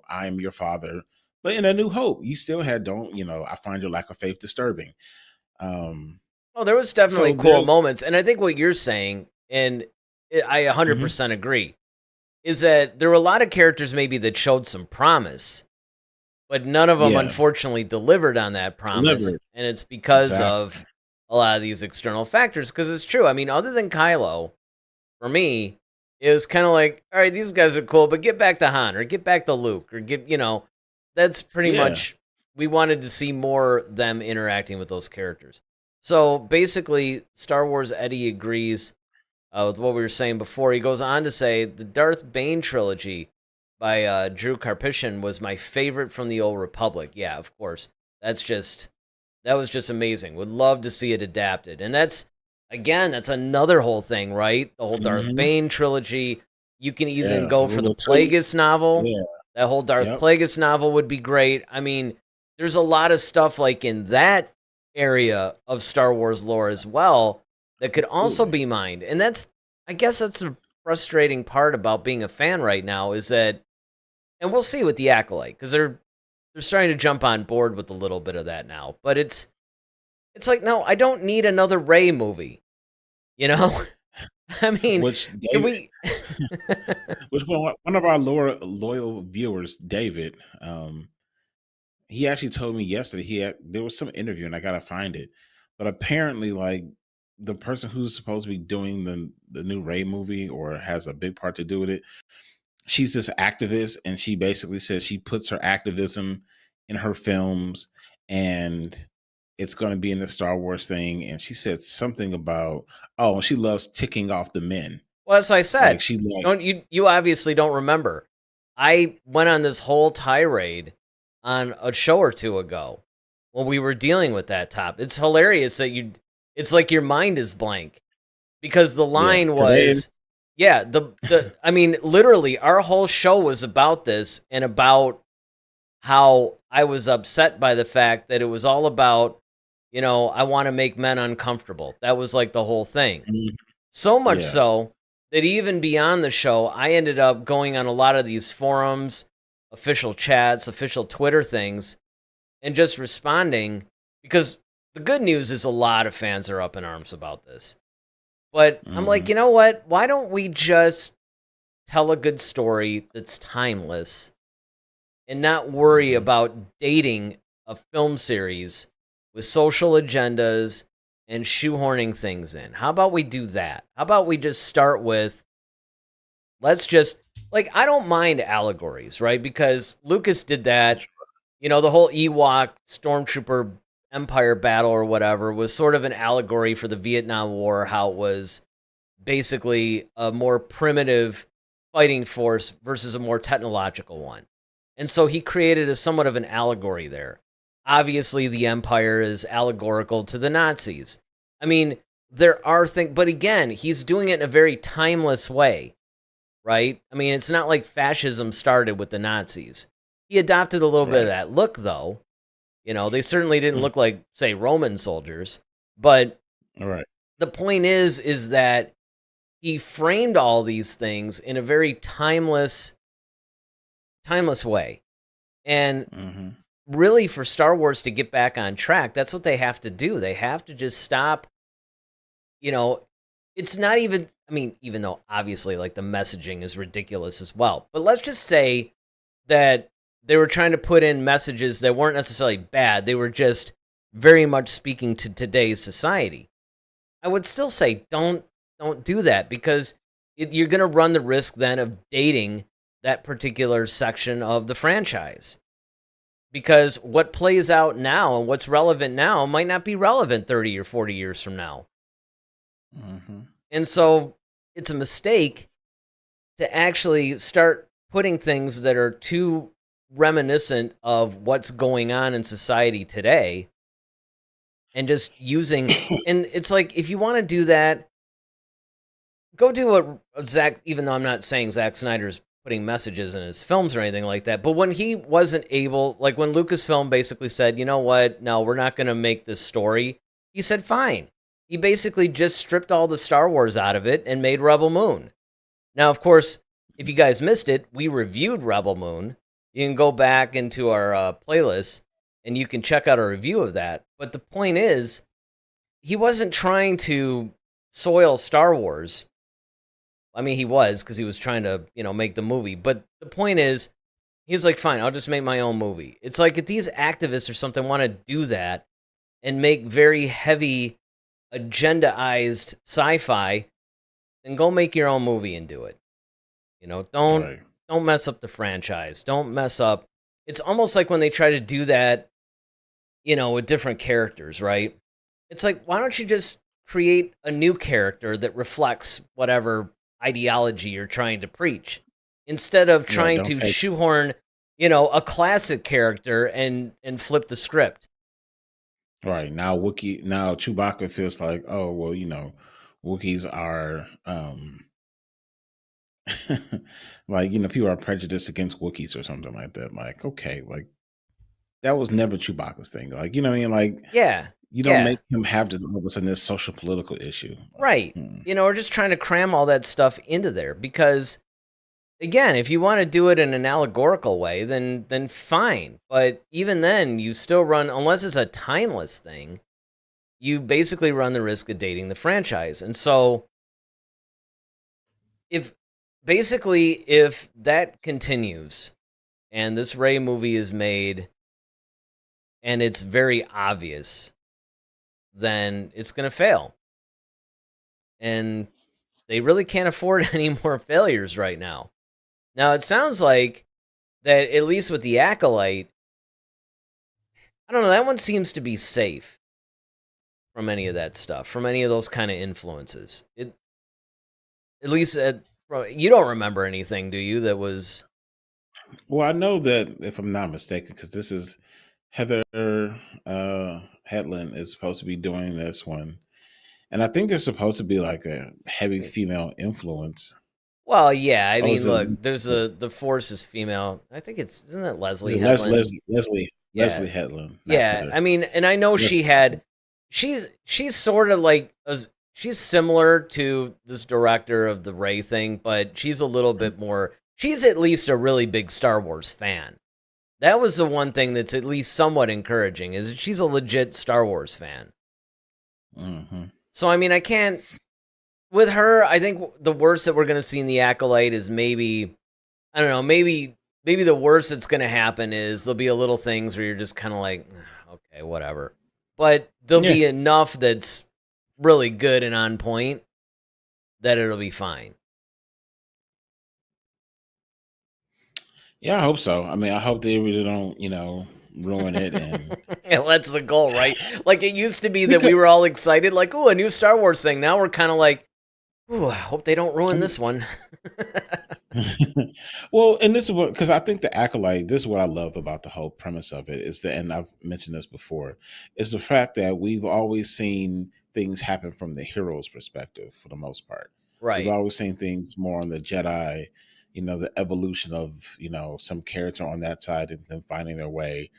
I am your father. But in A New Hope, you still had I find your lack of faith disturbing. Well, there was definitely So cool there, moments, and I think what you're saying, and I mhm, 100% agree, is that there were a lot of characters maybe that showed some promise, but none of them yeah, unfortunately delivered on that promise, delivered. and it's because Exactly. of a lot of these external factors. Because it's true. I mean, other than Kylo, for me, it was kind of like, all right, these guys are cool, but get back to Han or get back to Luke or that's pretty Yeah. much, we wanted to see more them interacting with those characters. So basically, Star Wars Eddie agrees with what we were saying before. He goes on to say the Darth Bane trilogy by Drew Karpyshyn was my favorite from the Old Republic. Yeah, of course. That was just amazing. Would love to see it adapted. And that's another whole thing, right? The whole Darth Hmm. Bane trilogy. You can even Yeah. go The for the Rule of Two. Plagueis novel. Yeah. That whole Darth Yep. Plagueis novel would be great. I mean, there's a lot of stuff like in that area of Star Wars lore as well that could also Absolutely. be mined. And I guess that's the frustrating part about being a fan right now is that, and we'll see with the Acolyte, because they're starting to jump on board with a little bit of that now. But it's like, no, I don't need another Ray movie. You know? I mean, Which can David, we which one of our loyal viewers, David, he actually told me yesterday there was some interview and I gotta find it, but apparently like the person who's supposed to be doing the new Ray movie or has a big part to do with it, she's this activist and she basically says she puts her activism in her films and it's going to be in the Star Wars thing. And she said something about, oh, she loves ticking off the men. well, as I Like said, she like, don't you obviously don't remember. I went on this whole tirade on a show or two ago when we were dealing with that top. It's hilarious that it's like your mind is blank because the yeah, line today, was, yeah, the I mean, literally our whole show was about this and about how I was upset by the fact that it was all about, I want to make men uncomfortable. That was like the whole thing. mhm, So much yeah, so that even beyond the show, I ended up going on a lot of these forums, official chats, official Twitter things, and just responding, because the good news is a lot of fans are up in arms about this. But I'm like, you know what? Why don't we just tell a good story that's timeless and not worry about dating a film series with social agendas and shoehorning things in? How about we do that? How about we just start with, let's just, like, I don't mind allegories, right? Because Lucas did that. You know, the whole Ewok Stormtrooper Empire battle or whatever was sort of an allegory for the Vietnam War, how it was basically a more primitive fighting force versus a more technological one. And so he created a somewhat of an allegory there. Obviously, the Empire is allegorical to the Nazis. I mean, there are things, but again, he's doing it in a very timeless way, right? I mean, it's not like fascism started with the Nazis. He adopted a little bit of that look, though. You know, they certainly didn't look like, say, Roman soldiers. But the point is that he framed all these things in a very timeless way. And really, for Star Wars to get back on track, that's what they have to do. They have to just stop. You know, it's not even, I mean, even though obviously like the messaging is ridiculous as well. But let's just say that they were trying to put in messages that weren't necessarily bad. They were just very much speaking to today's society. I would still say don't do that, because you're going to run the risk then of dating that particular section of the franchise. Because what plays out now and what's relevant now might not be relevant 30 or 40 years from now. And so it's a mistake to actually start putting things that are too reminiscent of what's going on in society today and just using, and it's like, if you want to do that, go do what Zack, even though I'm not saying Zack Snyder's putting messages in his films or anything like that, but when he wasn't able, like when Lucasfilm basically said, you know what, no, we're not going to make this story, he said fine. He basically just stripped all the Star Wars out of it and made Rebel Moon. Now, of course, if you guys missed it, we reviewed Rebel Moon. You can go back into our playlist and you can check out a review of that. But the point is, he wasn't trying to soil Star Wars. I mean, he was, because he was trying to, make the movie. But the point is, he was like, fine, I'll just make my own movie. It's like if these activists or something want to do that and make very heavy, agendaized sci-fi, then go make your own movie and do it. Don't mess up the franchise. Don't mess up. It's almost like when they try to do that, with different characters, right? It's like, why don't you just create a new character that reflects whatever ideology you're trying to preach, instead of trying to shoehorn, a classic character and flip the script. Right. Now Chewbacca feels like, oh, well, Wookiees are like, people are prejudiced against Wookiees or something like that. Like, okay, like that was never Chewbacca's thing. Like, you know what I mean? Like, you don't make him have this all of a sudden this social political issue. Right. We're just trying to cram all that stuff into there, because again, if you want to do it in an allegorical way, then fine. But even then, you still run, unless it's a timeless thing, you basically run the risk of dating the franchise. And so if that continues and this Rey movie is made and it's very obvious, then it's going to fail. And they really can't afford any more failures right now. Now, it sounds like that, at least with the Acolyte, I don't know, that one seems to be safe from any of that stuff, from any of those kind of influences. At least, you don't remember anything, do you, that was... Well, I know that, if I'm not mistaken, because this is Heather Headland is supposed to be doing this one. And I think there's supposed to be like a heavy female influence. Well, yeah, I mean, look, there's the Force is female. I think isn't it Leslie Headland? Leslie Headland. Yeah, I mean, and I know she's sort of like, she's similar to this director of the Rey thing, but she's a little bit more. She's at least a really big Star Wars fan. That was the one thing that's at least somewhat encouraging, is that she's a legit Star Wars fan. Mm-hmm. So I mean, I can't. With her, I think the worst that we're going to see in the Acolyte is maybe, I don't know, maybe the worst that's going to happen is there'll be a little things where you're just kind of like, okay, whatever. But there'll be enough that's really good and on point that it'll be fine. Yeah, I hope so. I mean, I hope they really don't, ruin it. And Yeah, that's the goal, right? Like it used to be that we were all excited, like, oh, a new Star Wars thing. Now we're kind of like, ooh, I hope they don't ruin this one. well, and this is what, because I think the Acolyte, this is what I love about the whole premise of it, is that, and I've mentioned this before, is the fact that we've always seen things happen from the hero's perspective for the most part. We've Right. always seen things more on the Jedi, the evolution of, some character on that side and them finding their way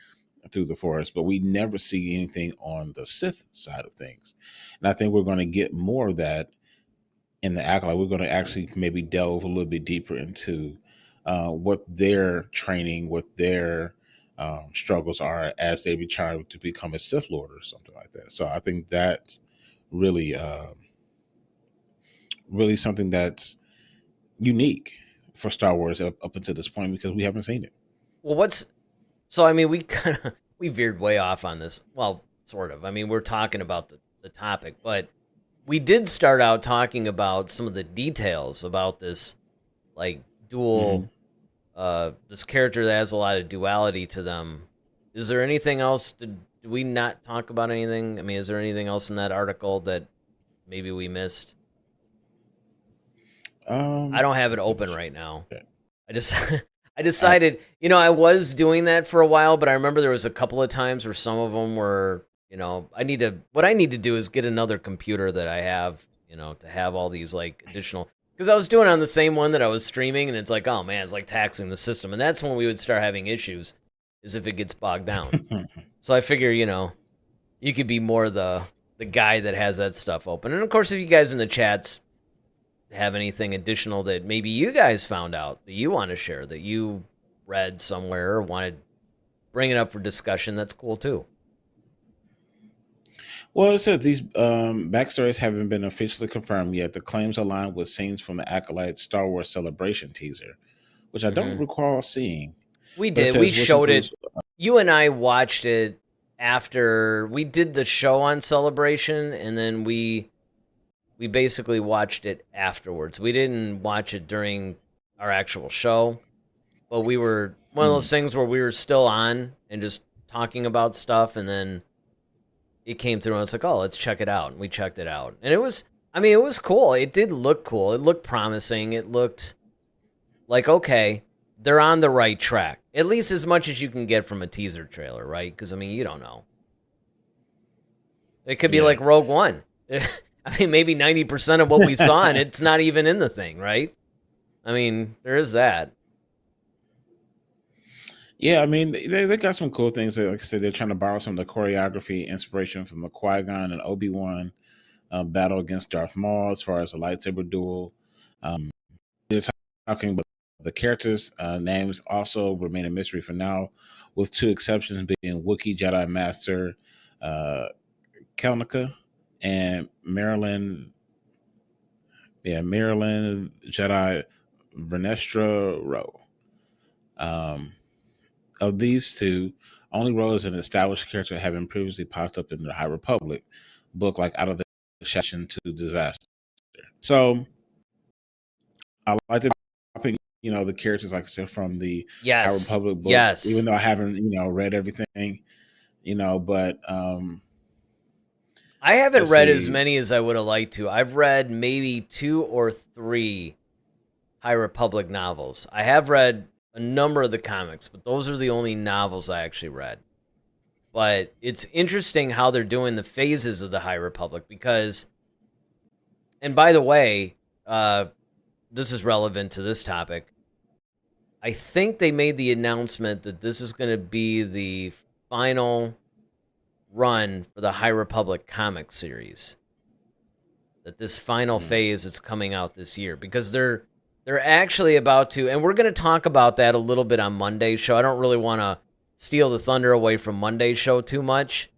through the forest, but we never see anything on the Sith side of things. And I think we're going to get more of that in the Acolyte. We're going to actually maybe delve a little bit deeper into what their training, what their struggles are as they try to become a Sith Lord or something like that. So I think that's really, really something that's unique for Star Wars up until this point, because we haven't seen it. Well, so I mean, we veered way off on this. Well, sort of. I mean, we're talking about the topic, but we did start out talking about some of the details about this, like dual, this character that has a lot of duality to them. Is there anything else? Did we not talk about anything? I mean, is there anything else in that article that maybe we missed? I don't have it open right now. I just I decided, I was doing that for a while, but I remember there was a couple of times where some of them were, what I need to do is get another computer that I have, to have all these like additional, because I was doing it on the same one that I was streaming, and it's like, oh man, it's like taxing the system, and that's when we would start having issues, is if it gets bogged down. So I figure, you could be more the guy that has that stuff open, and of course, if you guys in the chats have anything additional that maybe you guys found out that you want to share, that you read somewhere or want to bring it up for discussion, that's cool too. Well, it says these backstories haven't been officially confirmed yet. The claims align with scenes from the Acolyte Star Wars Celebration teaser, which I don't recall seeing. We did. We showed it. You and I watched it after we did the show on Celebration, and then we basically watched it afterwards. We didn't watch it during our actual show, but we were one of those things where we were still on and just talking about stuff, and then it came through and it's like, oh, let's check it out. And we checked it out. And it was cool. It did look cool. It looked promising. It looked like, okay, they're on the right track. At least as much as you can get from a teaser trailer, right? Because, you don't know. It could be like Rogue One. Maybe 90% of what we saw, and it's not even in the thing, right? There is that. Yeah, they got some cool things. Like I said, they're trying to borrow some of the choreography inspiration from the Qui-Gon and Obi-Wan battle against Darth Maul as far as a lightsaber duel. They're talking about the characters' names also remain a mystery for now, with two exceptions being Wookiee Jedi Master Kelnica and Marilyn Jedi Vernestra Rowe. Of these two, only Rowe is an established character having previously popped up in the High Republic book, like Out of the Session to Disaster. So I like to the characters, like I said, from the High Republic books, even though I haven't, read everything, but I haven't read as many as I would have liked to. I've read maybe 2 or 3 High Republic novels. I have read a number of the comics, but those are the only novels I actually read. But it's interesting how they're doing the phases of the High Republic, because, and by the way, this is relevant to this topic. I think they made the announcement that this is going to be the final run for the High Republic comic series. that this final Mm. phase is coming out this year, because they're actually about to, and we're going to talk about that a little bit on Monday's show. I don't really want to steal the thunder away from Monday's show too much,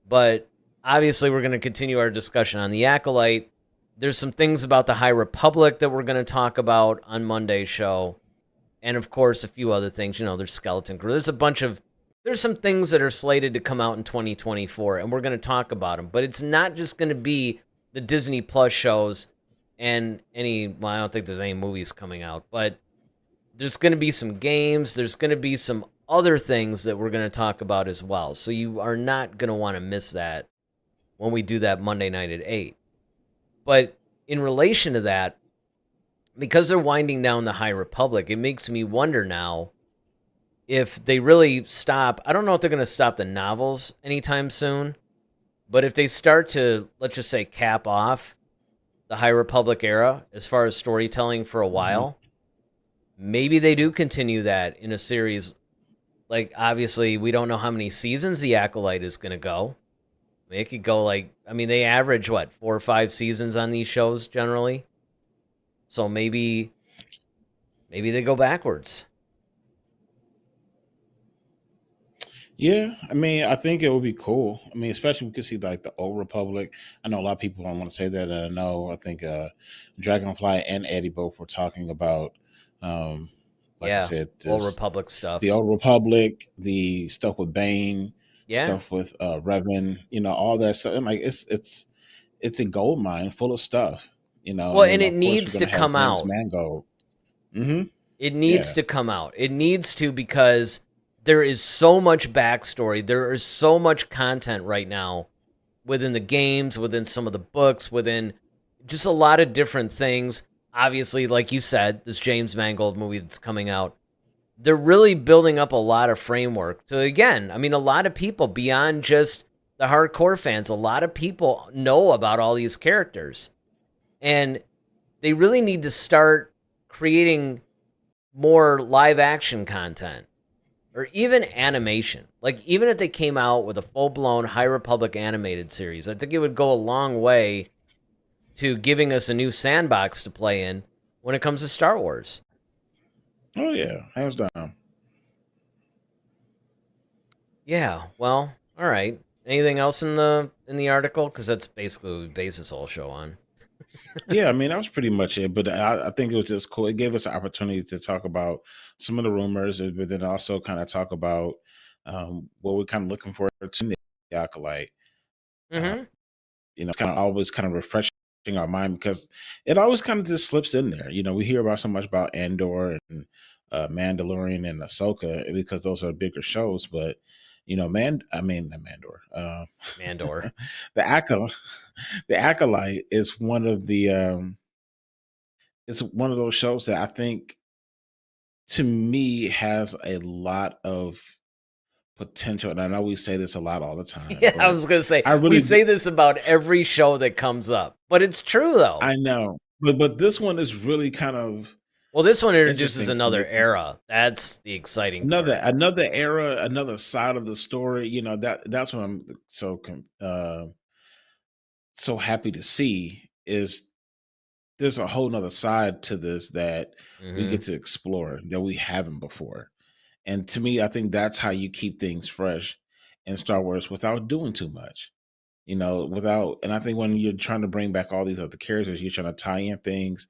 but obviously we're going to continue our discussion on the Acolyte. There's some things about the High Republic that we're going to talk about on Monday's show, and of course a few other things. There's Skeleton Crew. There's some things that are slated to come out in 2024, and we're going to talk about them. But it's not just going to be the Disney Plus shows and well, I don't think there's any movies coming out, but there's going to be some games. There's going to be some other things that we're going to talk about as well. So you are not going to want to miss that when we do that Monday night at 8. But in relation to that, because they're winding down the High Republic, it makes me wonder now if they really stop. I don't know if they're going to stop the novels anytime soon, but if they start to, let's just say, cap off the High Republic era as far as storytelling for a while, maybe they do continue that in a series. Like, obviously, we don't know how many seasons the Acolyte is going to go. I mean, it could go they average, 4 or 5 seasons on these shows generally. So maybe they go backwards. Yeah, I mean, I think it would be cool. I mean, especially we could see like the Old Republic. I know a lot of people don't want to say that. And I know, I think Dragonfly and Eddie both were talking about, like I said, Old Republic stuff. the Old Republic, the stuff with Bane, stuff with Revan, all that stuff. And like it's a gold mine full of stuff, Well, and it needs to come out. Mangold. Mm-hmm. It needs to come out. It needs to, because there is so much backstory. There is so much content right now within the games, within some of the books, within just a lot of different things. Obviously, like you said, this James Mangold movie that's coming out, they're really building up a lot of framework. So again, I mean, a lot of people beyond just the hardcore fans, a lot of people know about all these characters. And they really need to start creating more live action content. Or even animation. Like, even if they came out with a full-blown High Republic animated series, I think it would go a long way to giving us a new sandbox to play in when it comes to Star Wars. Oh, yeah. Hands down. Yeah, well, all right. Anything else in the article? Because that's basically what we base this whole show on. Yeah, I mean, that was pretty much it. But I think it was just cool. It gave us an opportunity to talk about some of the rumors, but then also kind of talk about what we're kind of looking for to the Acolyte. It's kind of always kind of refreshing our mind, because it always kind of just slips in there. We hear about so much about Andor and Mandalorian and Ahsoka, because those are bigger shows. But not Mandor. Mandor. The Acolyte is one of the it's one of those shows that I think, to me, has a lot of potential. And I know we say this a lot all the time. Yeah, I was gonna say, we say this about every show that comes up, but it's true though. I know, but this one is really kind of, well, this one introduces another era. That's the exciting part. Another era, another side of the story. That's what I'm so happy to see, is there's a whole nother side to this that we get to explore that we haven't before. And to me, I think that's how you keep things fresh in Star Wars without doing too much. And I think when you're trying to bring back all these other characters, you're trying to tie in things,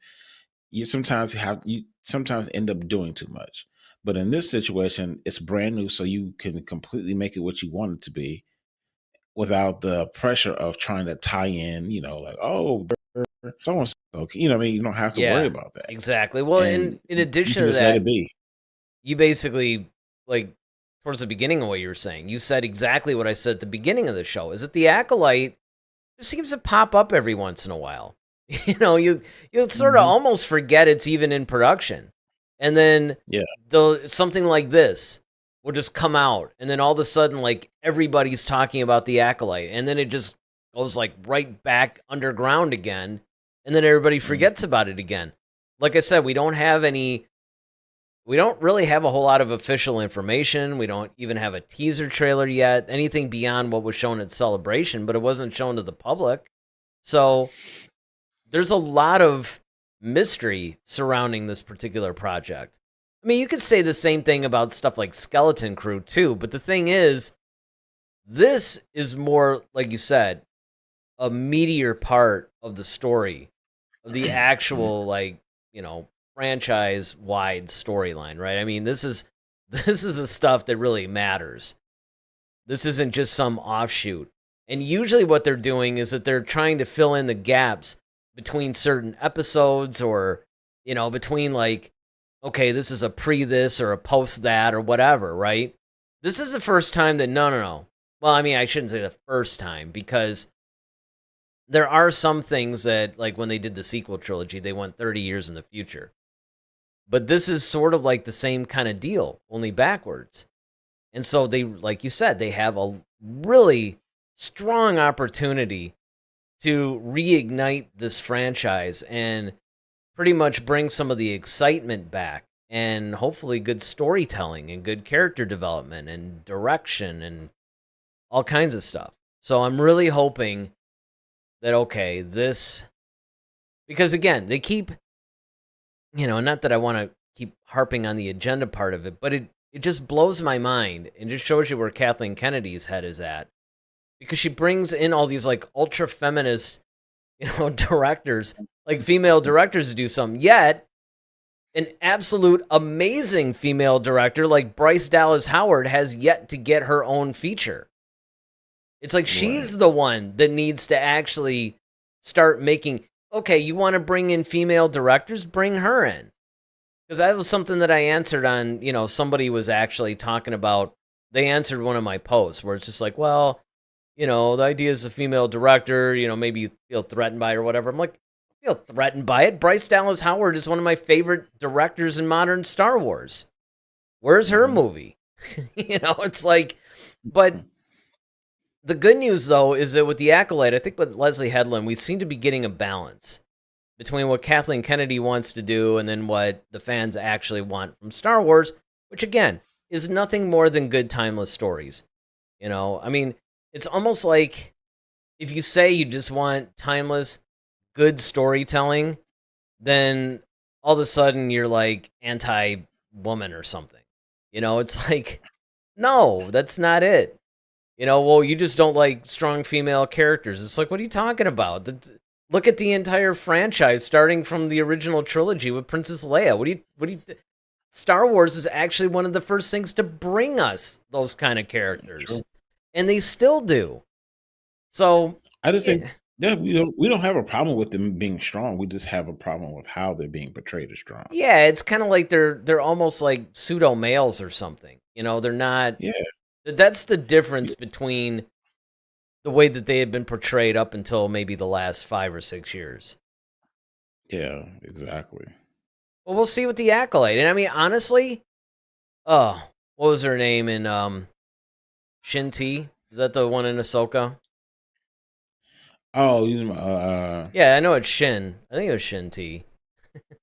you sometimes end up doing too much. But in this situation, it's brand new, so you can completely make it what you want it to be without the pressure of trying to tie in, like, oh, someone's okay. You don't have to worry about that. Exactly. Well, in addition to that, let it be. You basically, like, towards the beginning of what you were saying, you said exactly what I said at the beginning of the show, is that the Acolyte just seems to pop up every once in a while. You'll sort of almost forget it's even in production. And then something like this will just come out, and then all of a sudden, like, everybody's talking about the Acolyte, and then it just goes, like, right back underground again, and then everybody forgets about it again. Like I said, we don't really have a whole lot of official information. We don't even have a teaser trailer yet, anything beyond what was shown at Celebration, but it wasn't shown to the public. So there's a lot of mystery surrounding this particular project. I mean, you could say the same thing about stuff like Skeleton Crew too, but the thing is, this is more, like you said, a meatier part of the story, of the actual, like, franchise-wide storyline, right? I mean, this is the stuff that really matters. This isn't just some offshoot. And usually what they're doing is that they're trying to fill in the gaps between certain episodes, or, between, like, okay, this is a pre this or a post that or whatever, right? This is the first time that, no. Well, I mean, I shouldn't say the first time, because there are some things that, like when they did the sequel trilogy, they went 30 years in the future. But this is sort of like the same kind of deal, only backwards. And so they, like you said, they have a really strong opportunity to reignite this franchise and pretty much bring some of the excitement back, and hopefully good storytelling and good character development and direction and all kinds of stuff. So I'm really hoping that, okay, this, because again, they keep, not that I want to keep harping on the agenda part of it, but it just blows my mind and just shows you where Kathleen Kennedy's head is at, because she brings in all these like ultra feminist, directors, like female directors, to do something. Yet an absolute amazing female director like Bryce Dallas Howard has yet to get her own feature. It's like she's the one that needs to actually start making, okay, you want to bring in female directors, bring her in. Because that was something that I answered on, somebody was actually talking about, they answered one of my posts where it's just like, well, the idea is a female director, maybe you feel threatened by it or whatever. I'm like, I feel threatened by it. Bryce Dallas Howard is one of my favorite directors in modern Star Wars. Where's her movie? It's like, but the good news, though, is that with the Acolyte, I think with Leslie Headland, we seem to be getting a balance between what Kathleen Kennedy wants to do and then what the fans actually want from Star Wars, which, again, is nothing more than good, timeless stories. I mean, it's almost like if you say you just want timeless, good storytelling, then all of a sudden you're like anti-woman or something. It's like, no, that's not it. Well, you just don't like strong female characters. It's like, what are you talking about? Look at the entire franchise, starting from the original trilogy with Princess Leia. What do you? Star Wars is actually one of the first things to bring us those kind of characters. True. And they still do. So I just think, we don't have a problem with them being strong. We just have a problem with how they're being portrayed as strong. Yeah, it's kind of like they're almost like pseudo males or something. They're not. Yeah. That's the difference between the way that they had been portrayed up until maybe the last 5 or 6 years. Yeah, exactly. Well, we'll see with the Acolyte. And I mean, honestly, what was her name in Shin-Ti? Is that the one in Ahsoka? Oh, yeah, I know it's Shin. I think it was Shin-Ti.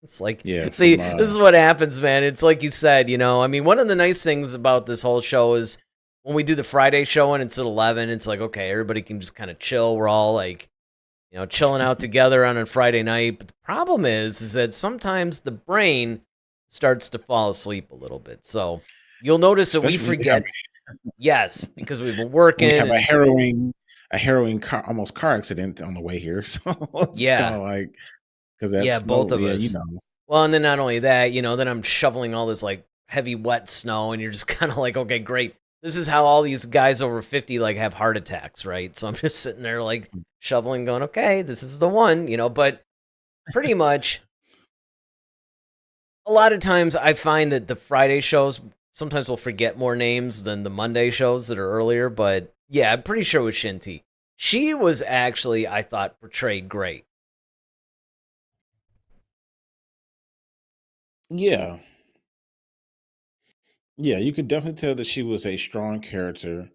It's like, yeah, see, this is what happens, man. It's like you said, I mean, one of the nice things about this whole show is when we do the Friday show and it's at 11, it's like, okay, everybody can just kind of chill. We're all like, chilling out together on a Friday night. But the problem is that sometimes the brain starts to fall asleep a little bit. So you'll notice that we forget. Yes, because we've been working. We have a harrowing almost car accident on the way here. So it's kind of like, because that's both of us. Well, and then not only that, then I'm shoveling all this like heavy wet snow, and you're just kind of like, okay, great. This is how all these guys over 50 like have heart attacks, right? So I'm just sitting there like shoveling, going, okay, this is the one, but pretty much a lot of times I find that the Friday shows sometimes will forget more names than the Monday shows that are earlier. But yeah, I'm pretty sure it was Shin-Ti. She was actually, I thought, portrayed great. Yeah. Yeah, you could definitely tell that she was a strong character.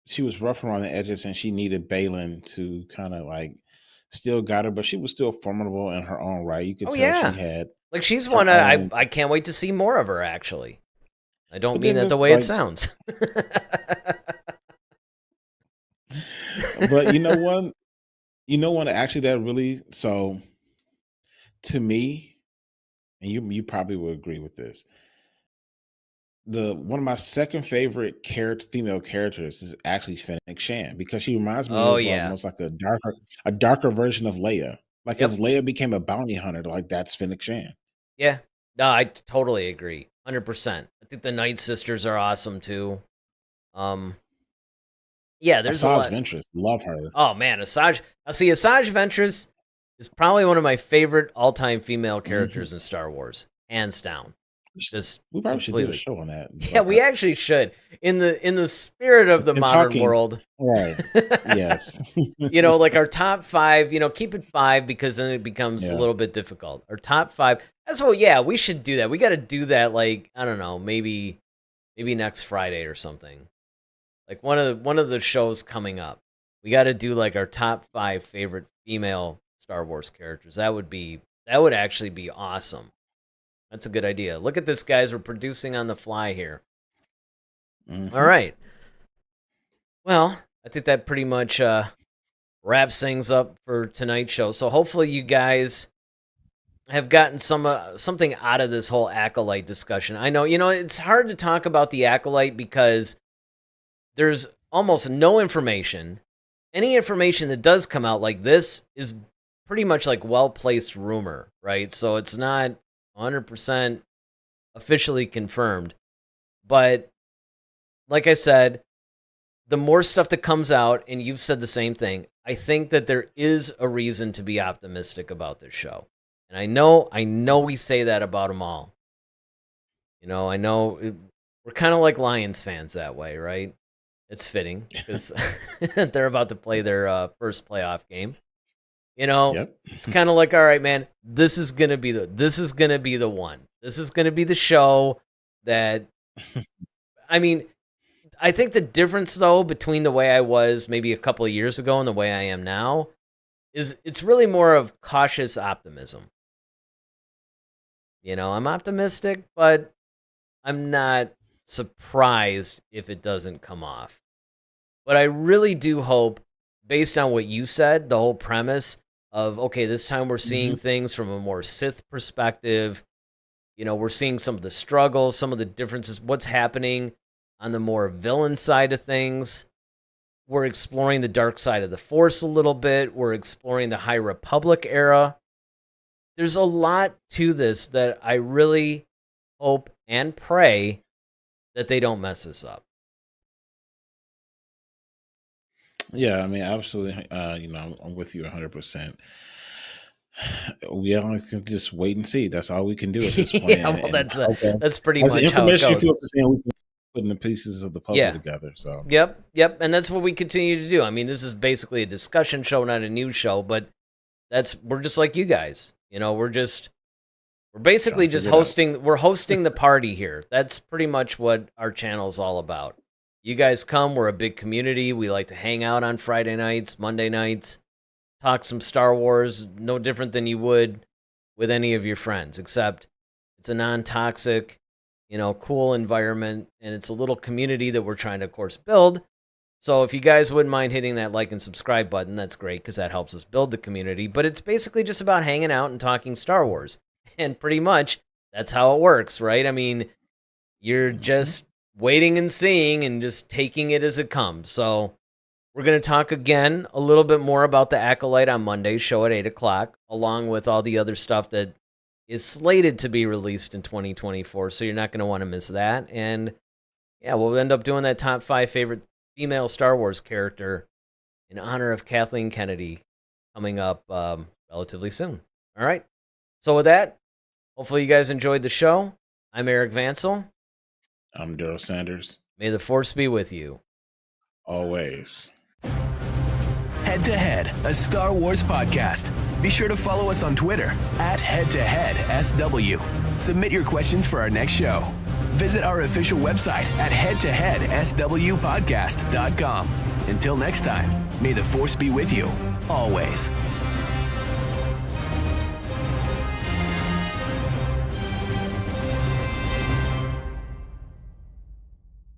She was rough around the edges, and she needed Balin to kind of like still got her, but she was still formidable in her own right. You could tell she had like she's one. I can't wait to see more of her. Actually, I don't mean that the way it sounds. But you know what? You know what? Actually, that really so to me, and you probably will agree with this. The one of my second favorite female characters is actually Fennec Shan because she reminds me Oh of yeah. almost like a darker version of Leia. Like if Yep. Leia became a bounty hunter, like that's Fennec Shan. Yeah. No, I totally agree. 100%. I think the Night Sisters are awesome too. Um yeah, there's a Asajj lot. Ventress, love her. Oh man, Asajj. Now see, Asajj Ventress is probably one of my favorite all-time female Mhm. characters in Star Wars, hands down. Just We probably should do a completely. show on that Yeah, about we that. actually should. In the spirit of the And modern talking, world. right? Yes. Like our top 5, keep it 5 because then it becomes a Yeah. little bit difficult. Our top 5. That's what yeah, we should do that. We got to do that like, I don't know, maybe next Friday or something. Like one of the shows coming up. We got to do like our top 5 favorite female Star Wars characters. That would actually be awesome. That's a good idea. Look at this, guys. We're producing on the fly here. All Hmm. right. Well, I think that pretty much wraps things up for tonight's show. So hopefully you guys have gotten something out of this whole Acolyte discussion. I know, it's hard to talk about the Acolyte because there's almost no information. Any information that does come out like this is pretty much like well-placed rumor, right? So it's not 100% officially confirmed. But like I said, the more stuff that comes out, and you've said the same thing, I think that there is a reason to be optimistic about this show. And I know we say that about them all. I know we're kind of like Lions fans that way, right? It's fitting because they're about to play their first playoff game. Yep. It's kind of like, all right, man, this is gonna be the one. This is gonna be the show that. I mean, I think the difference though between the way I was maybe a couple of years ago and the way I am now is it's really more of cautious optimism. I'm optimistic, but I'm not surprised if it doesn't come off. But I really do hope, based on what you said, the whole premise of, okay, this time we're seeing Hmm. things from a more Sith perspective. We're seeing some of the struggles, some of the differences, what's happening on the more villain side of things. We're exploring the dark side of the Force a little bit. We're exploring the High Republic era. There's a lot to this that I really hope and pray that they don't mess this up. Yeah, I mean, absolutely. I'm with you 100%. We all can just wait and see. That's all we can do at this point. Yeah, well, And that's okay, that's pretty as the much how it information goes. feels the same, we can put the pieces of the puzzle Yeah. together. So Yep, and that's what we continue to do. I mean, this is basically a discussion show, not a news show, but we're just like you guys. We're trying basically to just figure it out. we're hosting the party here. That's pretty much what our channel is all about. You guys come, we're a big community. We like to hang out on Friday nights, Monday nights, talk some Star Wars, no different than you would with any of your friends, except it's a non-toxic, cool environment, and it's a little community that we're trying to, of course, build. So if you guys wouldn't mind hitting that like and subscribe button, that's great because that helps us build the community. But it's basically just about hanging out and talking Star Wars. And pretty much that's how it works, right? I mean, you're Hmm. just waiting and seeing and just taking it as it comes. So we're going to talk again a little bit more about the Acolyte on Monday's show at 8 o'clock, along with all the other stuff that is slated to be released in 2024. So you're not going to want to miss that. And yeah, we'll end up doing that top 5 favorite female Star Wars character in honor of Kathleen Kennedy coming up relatively soon. All right. So with that, hopefully you guys enjoyed the show. I'm Eric Vansel. I'm Daryl Sanders. May the Force be with you. Always. Head to Head, a Star Wars podcast. Be sure to follow us on Twitter at HeadToHeadSW. Submit your questions for our next show. Visit our official website at headtoheadswpodcast.com. Until next time, may the Force be with you, always.